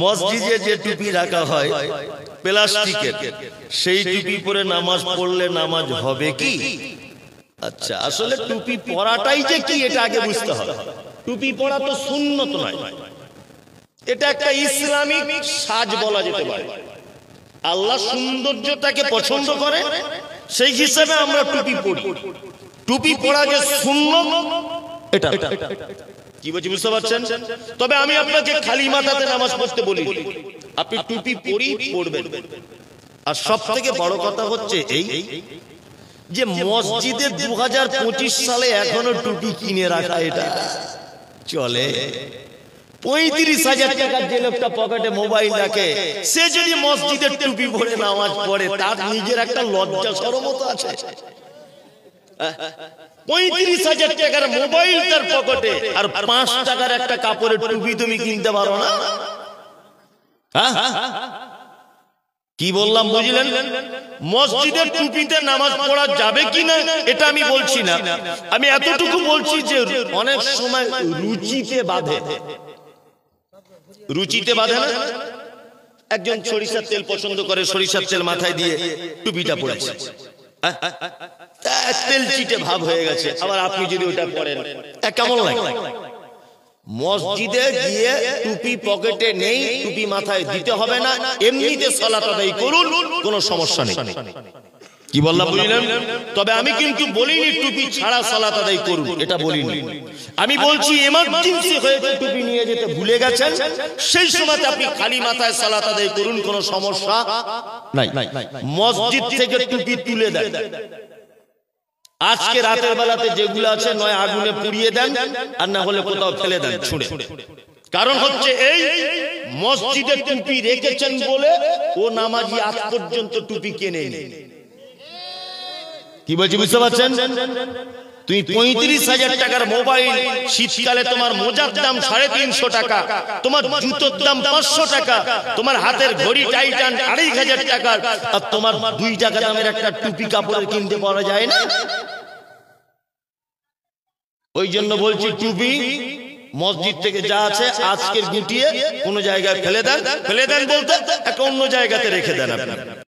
মসজিদে যে টুপি রাখা হয় প্লাস্টিকের, সেই টুপি পরে নামাজ পড়লে নামাজ হবে কি? আচ্ছা, আসলে টুপি পরাটাই যে কি এটা আগে বুঝতে হবে। টুপি পরা তো সুন্নত নয়, এটা একটা ইসলামিক সাজ বলা যেতে পারে। আল্লাহ সৌন্দর্যটাকে পছন্দ করে, সেই হিসেবে আমরা টুপি পরি। টুপি পরা যে সুন্নত এটা কি বলছি বুঝতে পারছেন? তবে আমি আপনাকে খালি মাথাতে নামাজ পড়তে বলি, আপনি টুপি পরবেন। আর সব থেকে বড় কথা হচ্ছে এই যে মসজিদে 2025 সালে এখনো টুপি কিনে রাখা এটা চলে। 35,000 টাকার যে লোকটা পকেটে মোবাইল রাখে, সে যদি মসজিদের টুপি পরে নামাজ পড়ে, তার নিজের একটা লজ্জা শরম তো আছে। 35,000 টাকার মোবাইল তার পকেটে, আর 5 টাকার একটা কাপড়ের টুপি তুমি কিনতে পারো না? কি বললাম বুঝলেন? মসজিদের টুপিতে নামাজ পড়া যাবে কিনা এটা আমি বলছি না, আমি এতটুকু বলছি যে অনেক সময় রুচিতে বাধে। রুচিতে বাধে না? একজন সরিষার তেল পছন্দ করে, সরিষার তেল মাথায় দিয়ে টুপিটা পড়েছে, তেল চিটে ভাব হয়ে গেছে, আবার আপনি যদি ওটা পরেন কেমন লাগে? মসজিদে গিয়ে টুপি পকেটে নেই, টুপি মাথায় দিতে হবে না, এমনিতে সালাত আদায় করুন, কোনো সমস্যা নেই। কি বললাম বুঝলেন? তবে আমি কিন্তু বলিনি টুপি ছাড়া সালাত আদায় করুন, এটা বলিনি। আমি বলছি এমার্জেন্সি হয়েছে, টুপি নিয়ে যেতে ভুলে গেছেন, সেই সময় আপনি খালি মাথায় সালাত আদায় করুন, কোনো সমস্যা নাই। মসজিদ থেকে টুপি তুলে দেন, আজকে রাতের বেলাতে যেগুলো আছে নয় আগুনে পুড়িয়ে দেন, আর না হলে কোথাও ফেলে দেন ছুঁড়ে। কারণ হচ্ছে এই মসজিদে টুপি রেখেছেন বলে ও নামাজি আজ পর্যন্ত টুপি কেনেনি। কি বলছি বুঝতে পারছেন? তুমি 35,000 টাকার মোবাইল, শীতকালে তোমার মোজার দাম 350 টাকা, তোমার জুতোর দাম 500 টাকা, তোমার হাতের ঘড়ি টাইটান 2,500 টাকা, আর তোমার 2 টাকা দামের একটা টুপি কাপড়ের কিনতে পাওয়া যায় না। ওই জন্য বলছি টুপি মসজিদ থেকে যা আছে আজকের গুটিয়ে কোন জায়গায় ফেলে দেন। ফেলে দেন বলতে একটা অন্য জায়গাতে রেখে দেন আপনি।